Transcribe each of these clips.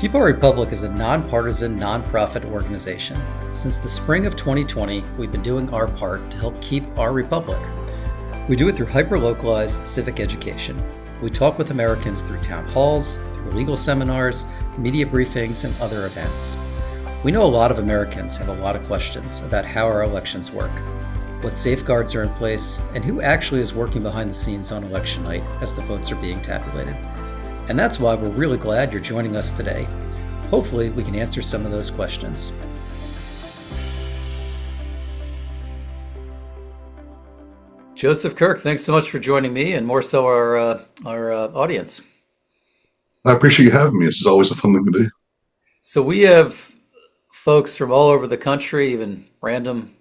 Keep Our Republic is a nonpartisan, nonprofit organization. Since the spring of 2020, we've been doing our part to help keep our republic. We do it through hyper-localized civic education. We talk with Americans through town halls, through legal seminars, media briefings, and other events. We know a lot of Americans have a lot of questions about how our elections work, what safeguards are in place, and who actually is working behind the scenes on election night as the votes are being tabulated. And that's why we're really glad you're joining us today. Hopefully, we can answer some of those questions. Joseph Kirk, thanks so much for joining me, and more so our audience. I appreciate you having me. This is always a fun thing to do. So we have folks from all over the country, even random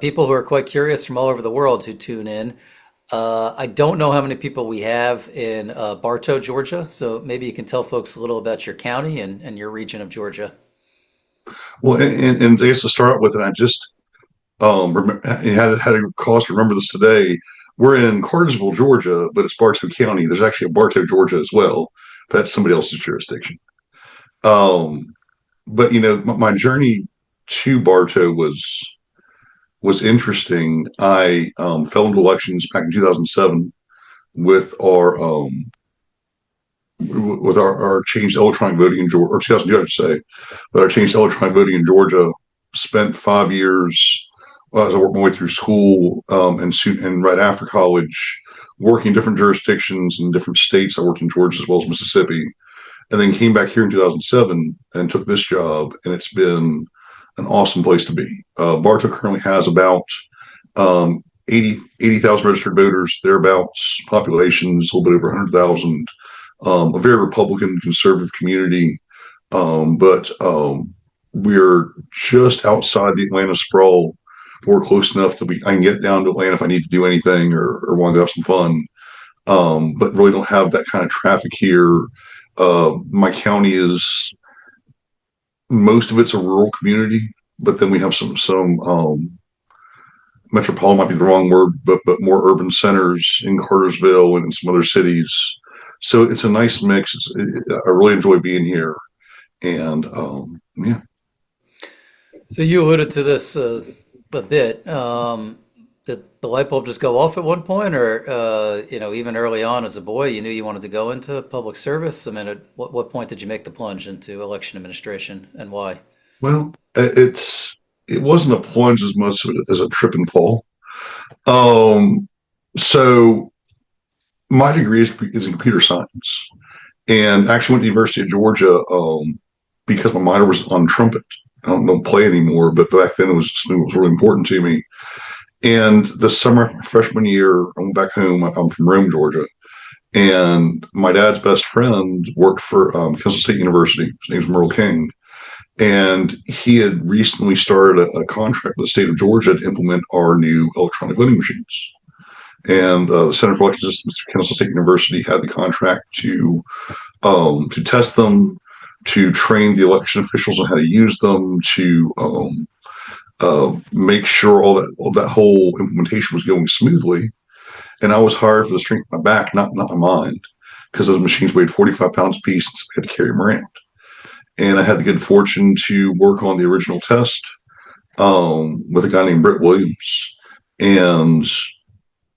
people who are quite curious from all over the world who tune in. I don't know how many people we have in Bartow, Georgia, so maybe you can tell folks a little about your county and your region of Georgia. Well, and I guess to start with, and I just had a cause to remember this today. We're in Cartersville, Georgia, but it's Bartow County. There's actually a Bartow, Georgia as well, but that's somebody else's jurisdiction. But my journey to Bartow was interesting. I fell into elections back in 2007 with our changed electronic voting in Georgia, or 2002, I should say, but our changed electronic voting in Georgia. Spent 5 years as I worked my way through school and right after college, working in different jurisdictions in different states. I worked in Georgia as well as Mississippi, and then came back here in 2007 and took this job, and it's been an awesome place to be. Bartow currently has about 80,000 registered voters, thereabouts. Population's a little bit over 100,000. A very Republican conservative community, but we're just outside the Atlanta sprawl. We're close enough to I can get down to Atlanta if I need to do anything or want to go have some fun, but really don't have that kind of traffic here. My county is, most of it's a rural community, but then we have some metropolitan might be the wrong word, but more urban centers in Cartersville and in some other cities. So it's a nice mix. I really enjoy being here, and yeah. So you alluded to this a bit. Did the light bulb just go off at one point, or even early on as a boy, you knew you wanted to go into public service? I mean, at what point did you make the plunge into election administration, and why? Well, it wasn't a plunge as much as a trip and fall. So my degree is in computer science, and actually went to the University of Georgia because my minor was on trumpet. I don't play anymore, but back then it was really important to me. And the summer of my freshman year, I went back home. I'm from Rome, Georgia, and my dad's best friend worked for Kansas State University. His name's Merle King, and he had recently started a contract with the state of Georgia to implement our new electronic voting machines. And the Center for Election Systems at Kansas State University had the contract to test them, to train the election officials on how to use them, to make sure all that whole implementation was going smoothly. And I was hired for the strength of my back, not my mind, because those machines weighed 45 pounds apiece, and so I had to carry them around. And I had the good fortune to work on the original test with a guy named Britt Williams, and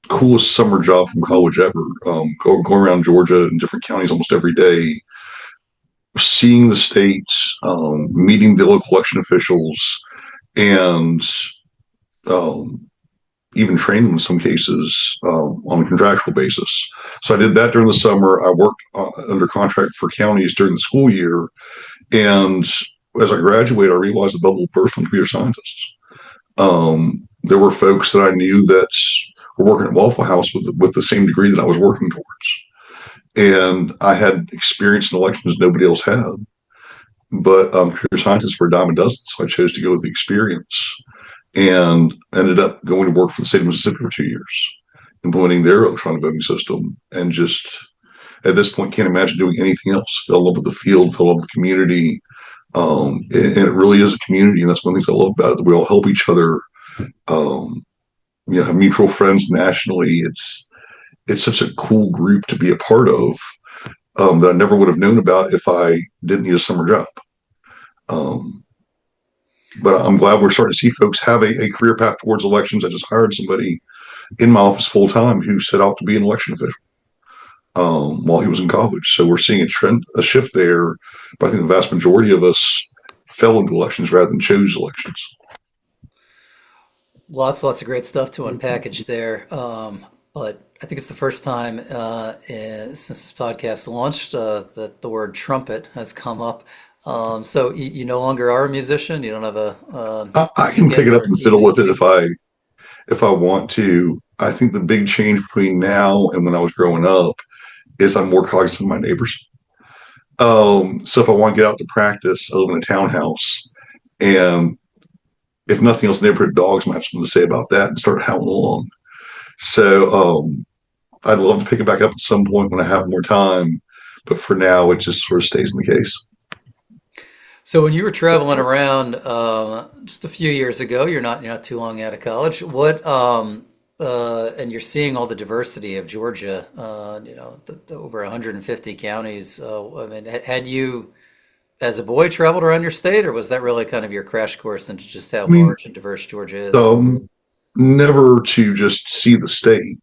coolest summer job from college ever. Going around Georgia in different counties almost every day, seeing the states, meeting the local election officials, and even training in some cases on a contractual basis. So I did that during the summer. I worked under contract for counties during the school year, and as I graduated, I realized the bubble burst on computer scientists. There were folks that I knew that were working at Waffle House with the same degree that I was working towards. And I had experience in elections nobody else had. But computer scientists were a dime a dozen, so I chose to go with the experience and ended up going to work for the state of Mississippi for 2 years, implementing their electronic voting system. And just at this point, can't imagine doing anything else. Fell in love with the field, fell in love with the community. And it really is a community, and that's one of the things I love about it, that we all help each other. Have mutual friends nationally. It's such a cool group to be a part of. that I never would have known about if I didn't need a summer job. Um, but I'm glad we're starting to see folks have a career path towards elections. I just hired somebody in my office full time who set out to be an election official while he was in college. So we're seeing a shift there. But I think the vast majority of us fell into elections rather than chose elections. Lots of great stuff to unpackage there. But I think it's the first time since this podcast launched that the word trumpet has come up. So you no longer are a musician. You don't have I you can get pick it up your and fiddle evening with it gig. if I want to. I think the big change between now and when I was growing up is I'm more cognizant of my neighbors. So if I want to get out to practice, I live in a townhouse, and if nothing else, neighborhood dogs might have something to say about that and start howling along. So I'd love to pick it back up at some point when I have more time, but for now, it just sort of stays in the case. So when you were traveling around just a few years ago, you're not too long out of college. What and you're seeing all the diversity of Georgia. The over 150 counties. I mean, had you as a boy traveled around your state, or was that really kind of your crash course into just how I mean, large and diverse Georgia is? um, never to just see the state.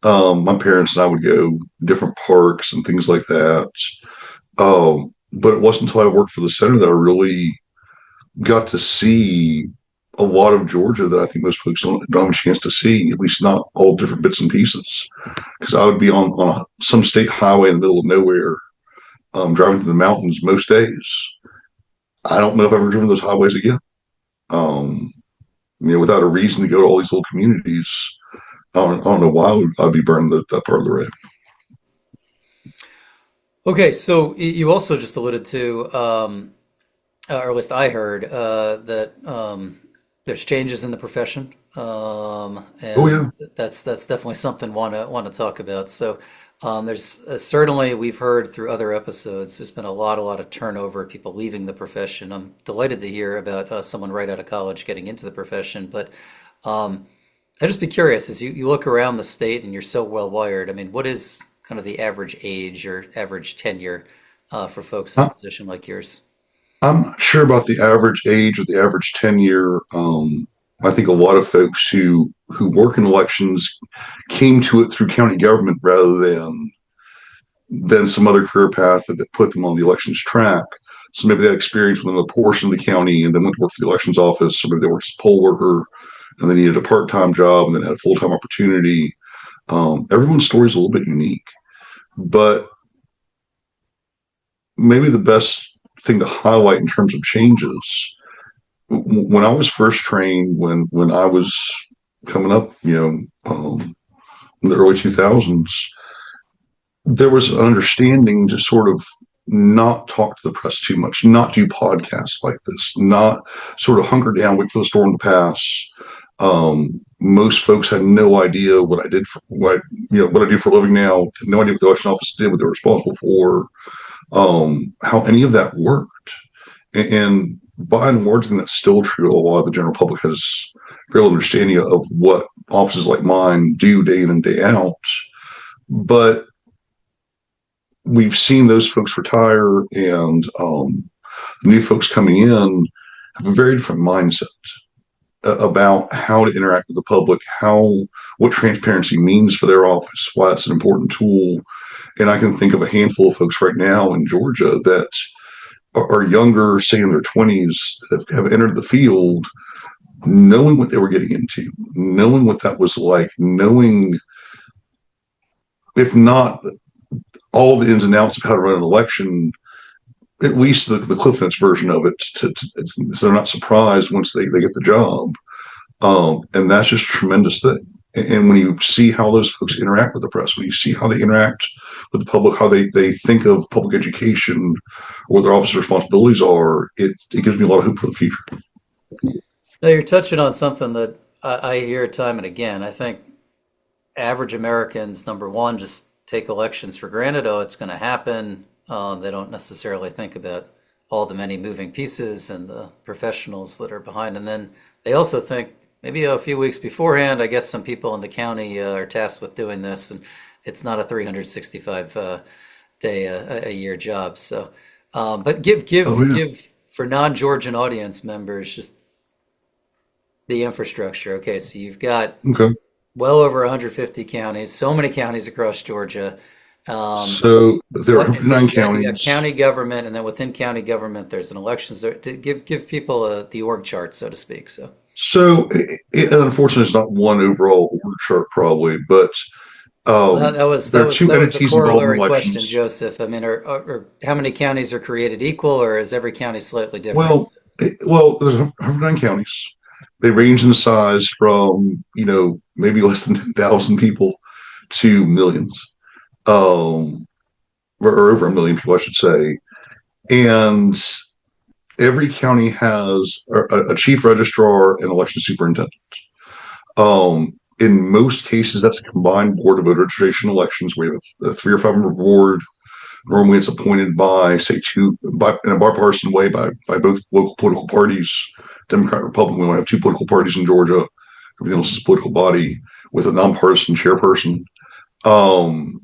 My parents and I would go different parks and things like that. But it wasn't until I worked for the center that I really got to see a lot of Georgia that I think most folks don't have a chance to see, at least not all different bits and pieces. Because I would be some state highway in the middle of nowhere, driving through the mountains most days. I don't know if I've ever driven those highways again. Um, without a reason to go to all these little communities. I don't know why I'd be burning that part of the road. Okay, so you also just alluded to, or at least I heard, that there's changes in the profession, Oh and yeah. that's definitely something want to talk about. So there's certainly we've heard through other episodes. There's been a lot of turnover, people leaving the profession. I'm delighted to hear about someone right out of college getting into the profession, but um, I'd just be curious as you look around the state and you're so well wired. I mean, what is kind of the average age or average tenure for folks in a I, position like yours? I'm not sure about the average age or the average tenure. I think a lot of folks who work in elections came to it through county government rather than some other career path that put them on the elections track. So maybe that experience within a portion of the county and then went to work for the elections office, or maybe they worked as a poll worker and they needed a part-time job and then had a full-time opportunity. Everyone's story is a little bit unique, but maybe the best thing to highlight in terms of changes when I was first trained, when I was coming up, in the early 2000s, there was an understanding to sort of not talk to the press too much, not do podcasts like this, not sort of hunker down, wait for the storm to pass. Most folks had no idea what I did for what I do for a living now, had no idea what the election office did, what they were responsible for, how any of that worked. And by and large, I think that's still true. A lot of the general public has real understanding of what offices like mine do day in and day out. But we've seen those folks retire, and new folks coming in have a very different mindset about how to interact with the public, what transparency means for their office, why it's an important tool. And I can think of a handful of folks right now in Georgia that are younger, say in their 20s, that have entered the field knowing what they were getting into, knowing what that was like, knowing, if not all the ins and outs of how to run an election, at least the Cliff Notes version of it, so they're not surprised once they get the job. And that's just a tremendous thing. And when you see how those folks interact with the press, when you see how they interact with the public, how they think of public education, what their office responsibilities are, it gives me a lot of hope for the future. Now you're touching on something that I hear time and again. I think average Americans, number one, just take elections for granted. Oh, it's going to happen. They don't necessarily think about all the many moving pieces and the professionals that are behind. And then they also think maybe a few weeks beforehand, I guess some people in the county are tasked with doing this, and it's not a 365 day a year job. So, but give Oh give yeah. give for non-Georgian audience members just the infrastructure. Okay, so you've got Okay. well over 150 counties, so many counties across Georgia. So there are So 109 you got counties. county government, and then within county government, there's an elections. To give people the org chart, so to speak. So So unfortunately, it's not one overall org chart probably, but well, there are two that was the entities involved in corollary question, elections. Joseph. I mean, are how many counties are created equal, or is every county slightly different? Well, there's 109 counties. They range in size from, maybe less than 10,000 people to millions, um, or over a million people, I should say. And every county has a chief registrar and election superintendent. In most cases, that's a combined board of voter registration elections. We have a 3 or 5 member board. Normally, it's appointed by, say, in a bipartisan way by both local political parties, Democrat, Republican. We only have 2 political parties in Georgia. Everything else is a political body with a nonpartisan chairperson. Um,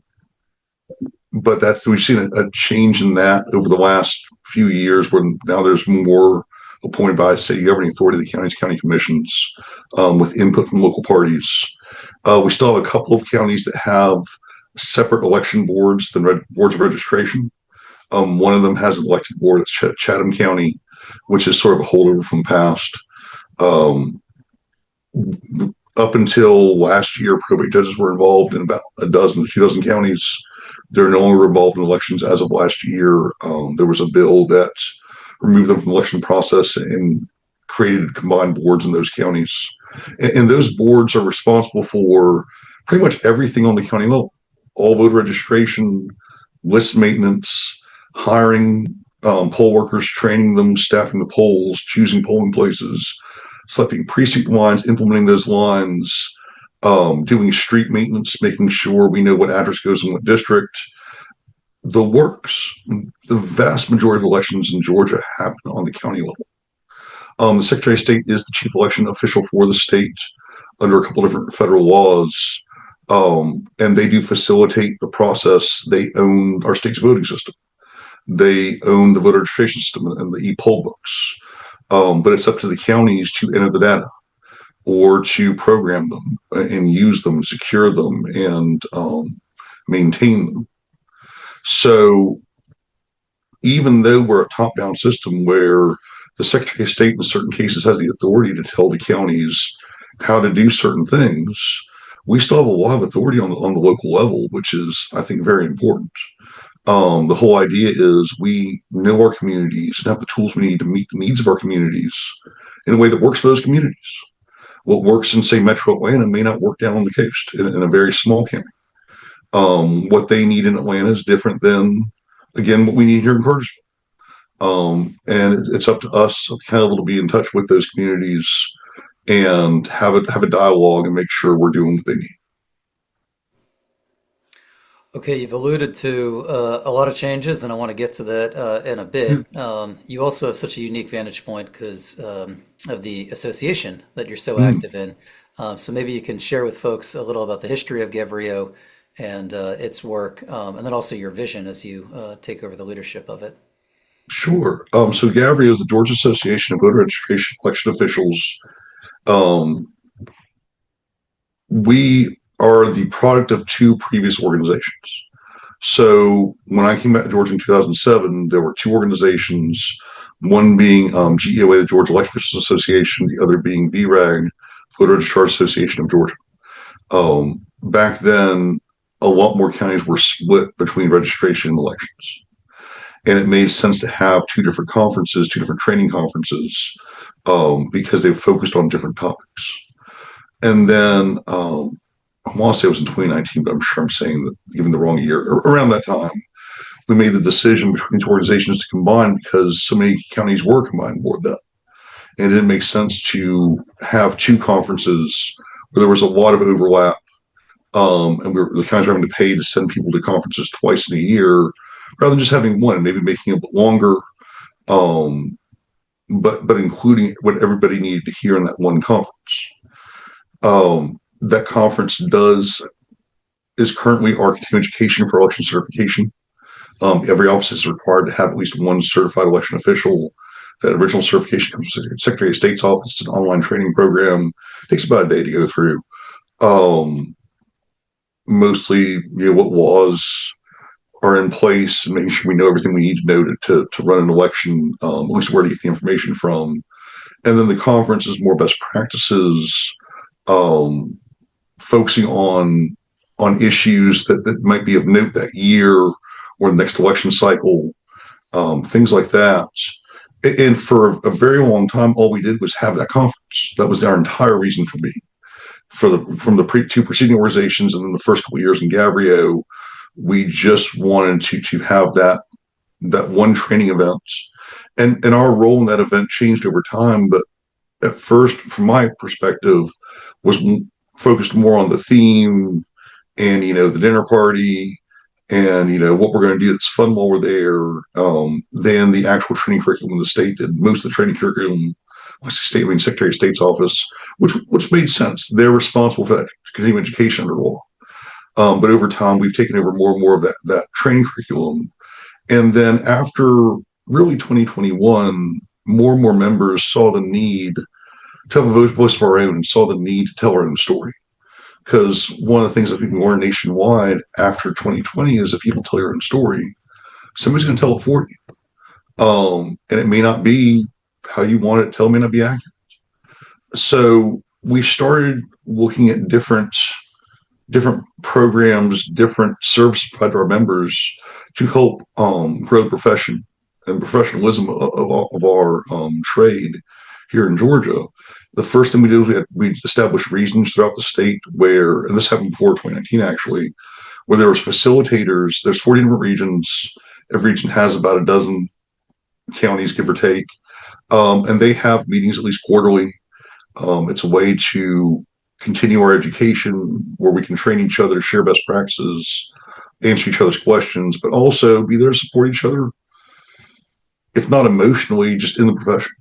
but we've seen a change in that over the last few years, where now there's more appointed by city governing authority, the county commissions, with input from local parties. We still have a couple of counties that have separate election boards than boards of registration. One of them has an elected board. It's Chatham County, which is sort of a holdover from the past. Um, Up until last year, probate judges were involved in about a dozen, 2 dozen counties. They're no longer involved in elections as of last year. There was a bill that removed them from the election process and created combined boards in those counties. And those boards are responsible for pretty much everything on the county level: all voter registration, list maintenance, hiring poll workers, training them, staffing the polls, choosing polling places, selecting precinct lines, implementing those lines, doing street maintenance, making sure we know what address goes in what district. The works. The vast majority of elections in Georgia happen on the county level. The Secretary of State is the chief election official for the state under a couple different federal laws, and they do facilitate the process. They own our state's voting system. They own the voter registration system and the e-poll books. But it's up to the counties to enter the data or to program them and use them, secure them, and maintain them. So even though we're a top-down system where the Secretary of State in certain cases has the authority to tell the counties how to do certain things, we still have a lot of authority on the local level, which is, I think, very important. The whole idea is we know our communities and have the tools we need to meet the needs of our communities in a way that works for those communities. What works in, say, Metro Atlanta may not work down on the coast in a very small county. What they need in Atlanta is different than, again, what we need here in Cartersville. And it's up to us at the county level to be in touch with those communities and have a dialogue and make sure we're doing what they need. okay, you've alluded to a lot of changes, and I want to get to that in a Yeah, bit. You also have such a unique vantage point because of the association that you're so mm, active in. So maybe you can share with folks a little about the history of Gavrio and its work, and then also your vision as you take over the leadership of it. sure. So Gavri is the Georgia Association of Voter Registration Election Officials. Um, we are the product of 2 previous organizations. So when I came back to Georgia in 2007, there were 2 organizations, one being GEOA, the Georgia Election Officials Association, the other being VRAG, Voter Registrar Association of Georgia. Back then, a lot more counties were split between registration and elections. And it made sense to have 2 different conferences, 2 different training conferences, because they focused on different topics. And then I want to say it was in 2019, but I'm sure I'm saying that given the wrong year. Around that time, we made the decision between 2 organizations to combine because so many counties were combined board that. And it didn't make sense to have 2 conferences where there was a lot of overlap. And the counties were having to pay to send people to conferences twice in a year rather than just having one and maybe making it a bit longer, um, but including what everybody needed to hear in that one conference. That conference is currently our continuing education for election certification. Every office is required to have at least one certified election official. That original certification comes from the Secretary of State's office. It's an online training program. It takes about a day to go through. Um, Mostly, what laws are in place and making sure we know everything we need to know to run an election, at least where to get the information from. And then the conference is more best practices, um, focusing on issues that might be of note that year or the next election cycle, things like that. And for a very long time, all we did was have that conference. That was our entire reason for being. From the two preceding organizations and then the first couple of years in Gabriel, we just wanted to have that one training event. And our role in that event changed over time, but at first, from my perspective, was focused more on the theme and the dinner party and what we're going to do that's fun while we're there, than the actual training curriculum the state did. Most of the training curriculum, I mean Secretary of State's office, which made sense. They're responsible for that continuing education under law. But over time, we've taken over more and more of that training curriculum. And then after really 2021, more and more members saw the need to have a voice of our own and saw the need to tell our own story. Because one of the things that we can learn nationwide after 2020 is if you don't tell your own story, somebody's going to tell it for you. And it may not be how you want it to tell, may not be accurate. So we started looking at different programs, different services provided to our members to help grow the profession and professionalism of our trade here in Georgia. The first thing we did was we established regions throughout the state where, and this happened before 2019 actually, where there was facilitators. There's 40 different regions. Every region has about a dozen counties, give or take, and they have meetings at least quarterly. It's a way to continue our education where we can train each other, share best practices, answer each other's questions, but also be there to support each other, if not emotionally, just in the profession.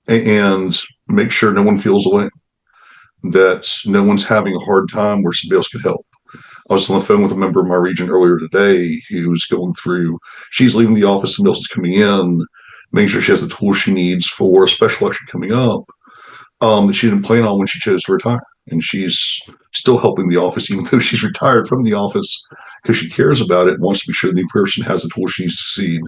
And make sure no one feels alone, that no one's having a hard time where somebody else could help. I was on the phone with a member of my region earlier today who's going through, she's leaving the office, somebody else is coming in, making sure she has the tools she needs for a special election coming up, that she didn't plan on when she chose to retire. And she's still helping the office, even though she's retired from the office, because she cares about it and wants to be sure the new person has the tools she needs to succeed.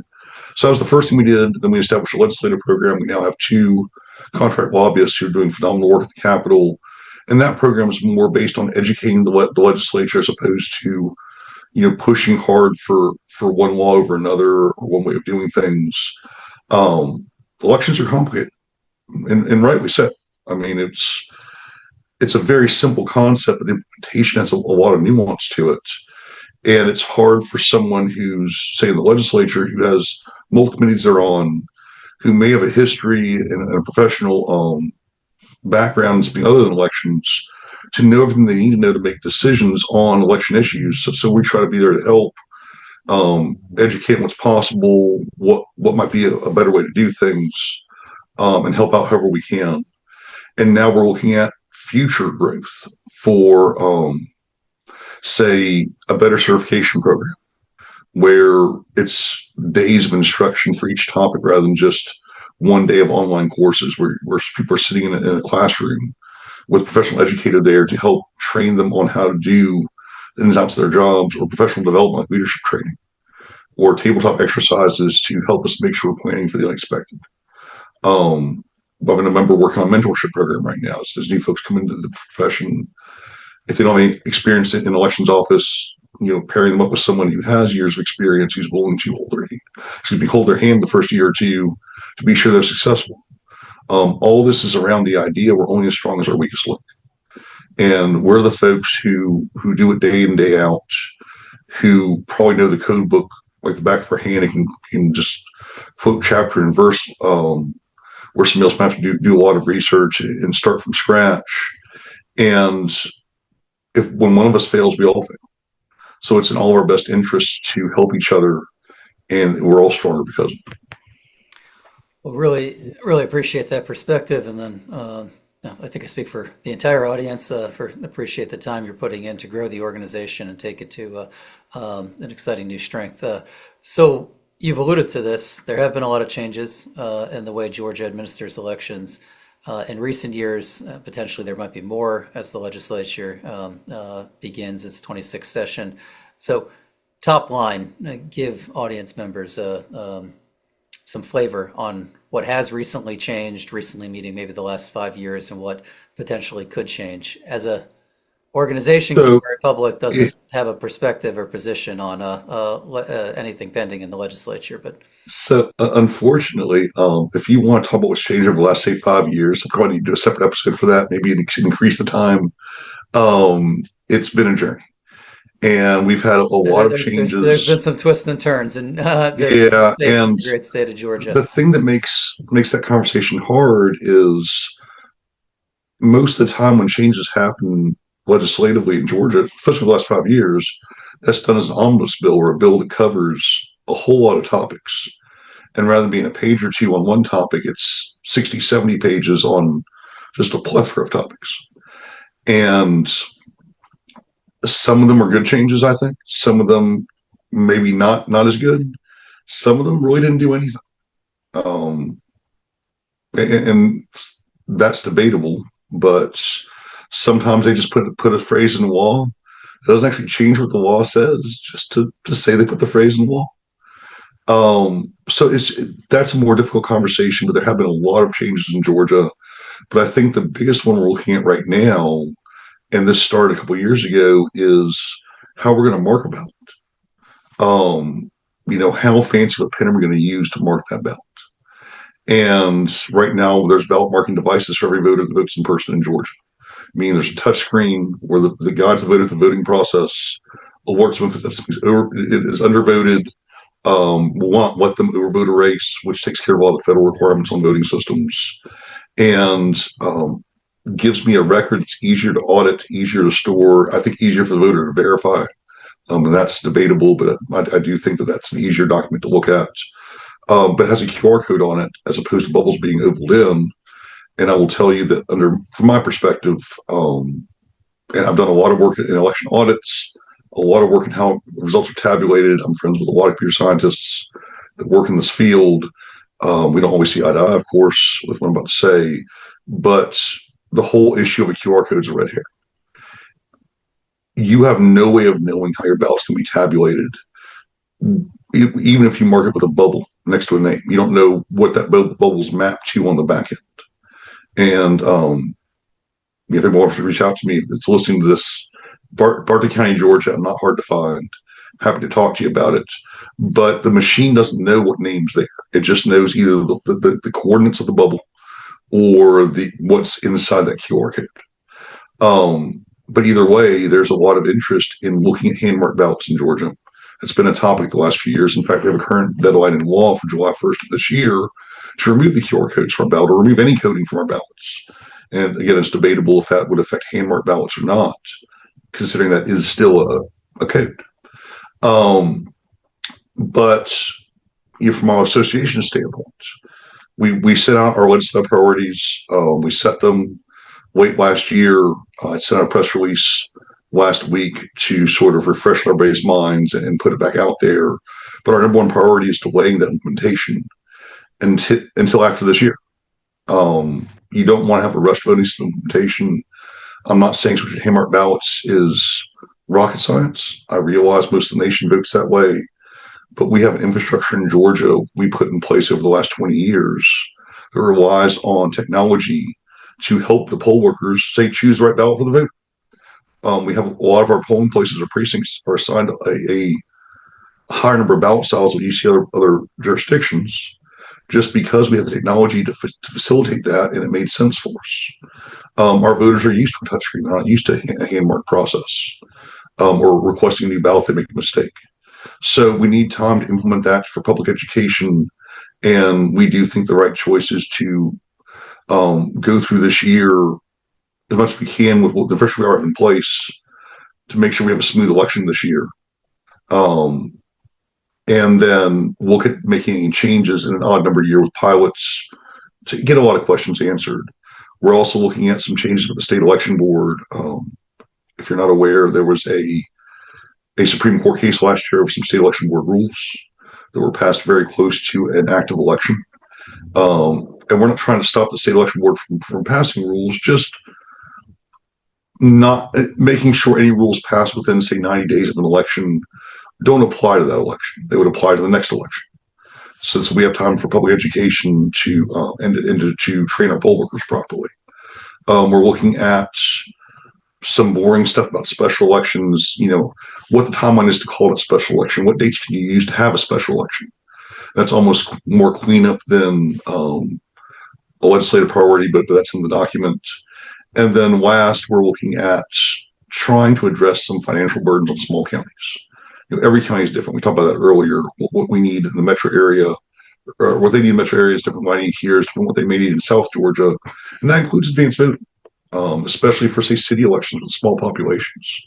So that was the first thing we did. Then we established a legislative program. We now have 2 contract lobbyists who are doing phenomenal work at the Capitol. And that program is more based on educating the legislature as opposed to, pushing hard for one law over another or one way of doing things. Elections are complicated, and rightly so. I mean, it's a very simple concept, but the implementation has a lot of nuance to it. And it's hard for someone who's, say, in the legislature, who has multiple committees they're on, who may have a history and a professional background in something other than elections, to know everything they need to know to make decisions on election issues. So we try to be there to help educate what's possible, what might be a better way to do things, and help out however we can. And now we're looking at future growth for, say, a better certification program where it's days of instruction for each topic rather than just one day of online courses where people are sitting in a classroom with a professional educator there to help train them on how to do the ins and outs of their jobs, or professional development like leadership training, or tabletop exercises to help us make sure we're planning for the unexpected. I'm a member working on a mentorship program right now. As new folks come into the profession, if they don't have any experience in elections office, pairing them up with someone who has years of experience, who's willing to hold their hand the first year or two to be sure they're successful. All this is around the idea we're only as strong as our weakest link. And we're the folks who do it day in, day out, who probably know the code book like the back of our hand and can just quote chapter and verse, where somebody else might have to do a lot of research and start from scratch. And when one of us fails, we all fail. So it's in all of our best interests to help each other, and we're all stronger because of it. Well, really, really appreciate that perspective. And then No, I think I speak for the entire audience for appreciate the time you're putting in to grow the organization and take it to an exciting new strength. So you've alluded to this. There have been a lot of changes in the way Georgia administers elections. In recent years, potentially there might be more as the legislature begins its 26th session. So, top line, give audience members some flavor on what has recently changed, recently meaning maybe the last 5 years, and what potentially could change. As a organization, Keep So, Our Republic it, doesn't have a perspective or position on anything pending in the legislature, but unfortunately, if you want to talk about what's changed over the last, say, 5 years, I probably need to do a separate episode for that. Maybe increase the time. It's been a journey, and we've had a lot of there's been changes. some twists and turns in this Yeah, space in and the great state of Georgia. the thing that makes that conversation hard is most of the time when changes happen legislatively in Georgia, especially the last 5 years, that's done as an omnibus bill or a bill that covers a whole lot of topics. And rather than being a page or two on one topic, it's 60, 70 pages on just a plethora of topics. And some of them are good changes, I think. Some of them maybe not as good. Some of them really didn't do anything. Um, and that's debatable, but sometimes they just put a phrase in the wall. It doesn't actually change what the law says, just to say they put the phrase in the wall. So that's a more difficult conversation, but there have been a lot of changes in Georgia. But I think the biggest one we're looking at right now, and this started a couple of years ago, is how we're going to mark a ballot. How fancy of a pen are we going to use to mark that ballot? And right now, there's ballot marking devices for every voter that votes in person in Georgia. Meaning there's a touch screen where the guides the voter through the voting process, alerts them if it is undervoted, will not let them overvote a race, which takes care of all the federal requirements on voting systems, and gives me a record that's easier to audit, easier to store, I think easier for the voter to verify. And that's debatable, but I do think that that's an easier document to look at. But has a QR code on it as opposed to bubbles being ovaled in. And I will tell you that from my perspective, and I've done a lot of work in election audits, a lot of work in how results are tabulated. I'm friends with a lot of computer scientists that work in this field. We don't always see eye to eye, of course, with what I'm about to say, but the whole issue of a QR code is a red herring. You have no way of knowing how your ballots can be tabulated, even if you mark it with a bubble next to a name. You don't know what that bubble's mapped to on the back end. And if anyone wants to reach out to me that's listening to this, Bartow County, Georgia, I'm not hard to find. Happy to talk to you about it. But the machine doesn't know what name's there. It just knows either the coordinates of the bubble or what's inside that QR code. But either way, there's a lot of interest in looking at hand-marked ballots in Georgia. It's been a topic the last few years. In fact, we have a current deadline in law for July 1st of this year to remove the QR codes from our ballot or remove any coding from our ballots. And again, it's debatable if that would affect hand-marked ballots or not, considering that is still a code. But from our association standpoint, we set out our legislative priorities. We set them late last year. I sent out a press release last week to sort of refresh our base minds and put it back out there. But our number one priority is delaying that implementation until after this year. You don't want to have a rushed voting system implementation. I'm not saying switching hand-marked ballots is rocket science. I realize most of the nation votes that way, but we have an infrastructure in Georgia we put in place over the last 20 years that relies on technology to help the poll workers choose the right ballot for the vote. We have a lot of our polling places or precincts are assigned a higher number of ballot styles than you see other jurisdictions, just because we have the technology to facilitate that, and it made sense for us. Our voters are used to a touchscreen; they're not used to a hand-marked process, or requesting a new ballot if they make a mistake. So we need time to implement that for public education, and we do think the right choice is to go through this year as much as we can with what the infrastructure we already have in place to make sure we have a smooth election this year. And then look at making any changes in an odd number year with pilots to get a lot of questions answered. We're also looking at some changes with the state election board. If you're not aware, there was a Supreme Court case last year of some state election board rules that were passed very close to an active election. And we're not trying to stop the state election board from passing rules, just not making sure any rules passed within, say, 90 days of an election don't apply to that election. They would apply to the next election. Since we have time for public education to train our poll workers properly. We're looking at some boring stuff about special elections, what the timeline is to call it a special election, what dates can you use to have a special election. That's almost more cleanup than a legislative priority, but that's in the document. And then last, we're looking at trying to address some financial burdens on small counties. Every county is different. We talked about that earlier. What we need in the metro area, or what they need in the metro area is different than what I need here, is different what they may need in South Georgia. And that includes advanced voting, especially for, say, city elections with small populations.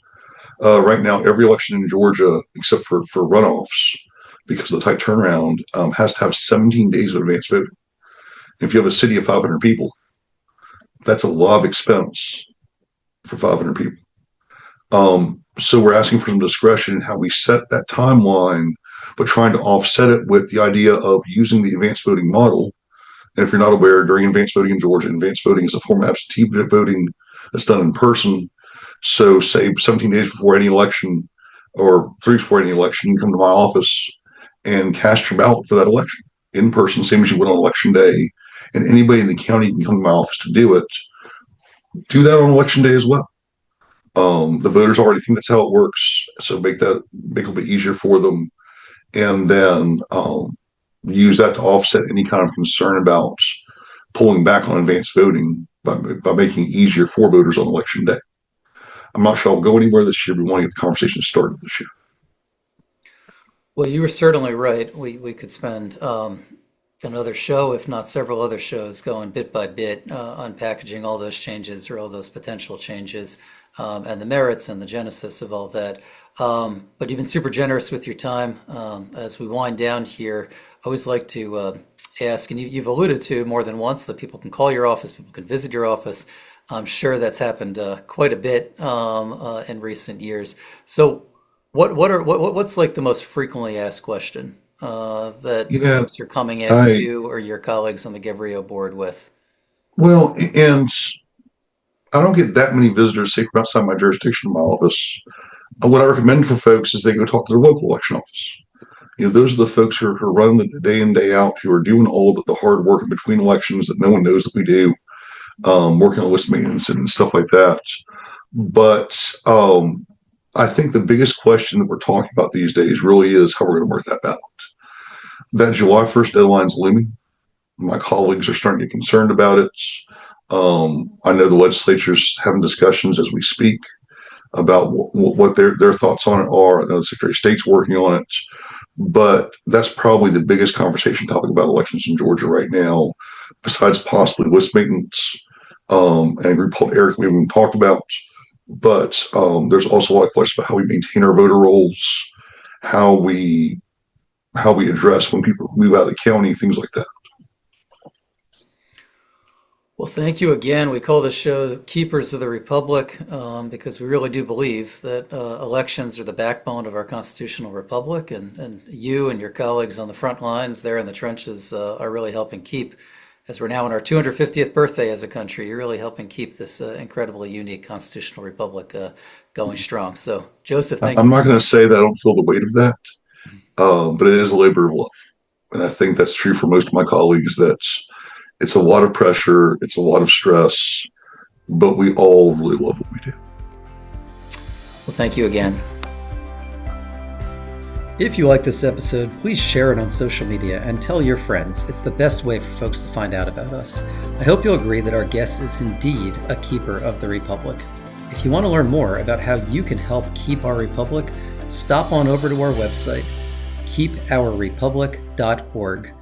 Right now, every election in Georgia, except for runoffs, because of the tight turnaround, has to have 17 days of advanced voting. If you have a city of 500 people, that's a lot of expense for 500 people. So we're asking for some discretion in how we set that timeline, but trying to offset it with the idea of using the advanced voting model. And if you're not aware, during advanced voting in Georgia, advanced voting is a form of absentee voting that's done in person. So say 17 days before any election or 3 weeks before any election, you come to my office and cast your ballot for that election in person, same as you would on election day. And anybody in the county can come to my office to do it. Do that on election day as well. The voters already think that's how it works, so make it a little bit easier for them, and then use that to offset any kind of concern about pulling back on advanced voting by making it easier for voters on election day. I'm not sure I'll go anywhere this year, but we want to get the conversation started this year. Well, you were certainly right. We could spend another show, if not several other shows, going bit by bit, unpackaging all those changes or all those potential changes, and the merits and the genesis of all that. But you've been super generous with your time. As we wind down here, I always like to ask, and you've alluded to more than once, that people can call your office, people can visit your office. I'm sure that's happened quite a bit in recent years. So what's like the most frequently asked question that folks are coming at you or your colleagues on the Gevrio board with? Well, and I don't get that many visitors, say, from outside my jurisdiction in my office. What I recommend for folks is they go talk to their local election office. Those are the folks who are running the day in, day out, who are doing all the hard work in between elections that no one knows that we do, working on list maintenance and stuff like that. But I think the biggest question that we're talking about these days really is how we're going to work that ballot. That July 1st deadline is looming. My colleagues are starting to get concerned about it. I know the legislature's having discussions as we speak about what their thoughts on it are. I know the Secretary of State's working on it, but that's probably the biggest conversation topic about elections in Georgia right now, besides possibly list maintenance and a group called Eric we haven't even talked about. But there's also a lot of questions about how we maintain our voter rolls, how we address when people move out of the county, things like that. Well, thank you again. We call this show Keepers of the Republic because we really do believe that elections are the backbone of our constitutional republic, and you and your colleagues on the front lines there in the trenches are really helping keep, as we're now in our 250th birthday as a country, you're really helping keep this incredibly unique constitutional republic going strong. So, Joseph, thank you. I'm not going to say that I don't feel the weight of that, but it is a labor of love. And I think that's true for most of my colleagues, that it's a lot of pressure, it's a lot of stress, but we all really love what we do. Well, thank you again. If you like this episode, please share it on social media and tell your friends. It's the best way for folks to find out about us. I hope you'll agree that our guest is indeed a keeper of the Republic. If you want to learn more about how you can help keep our Republic, stop on over to our website, keepourrepublic.org.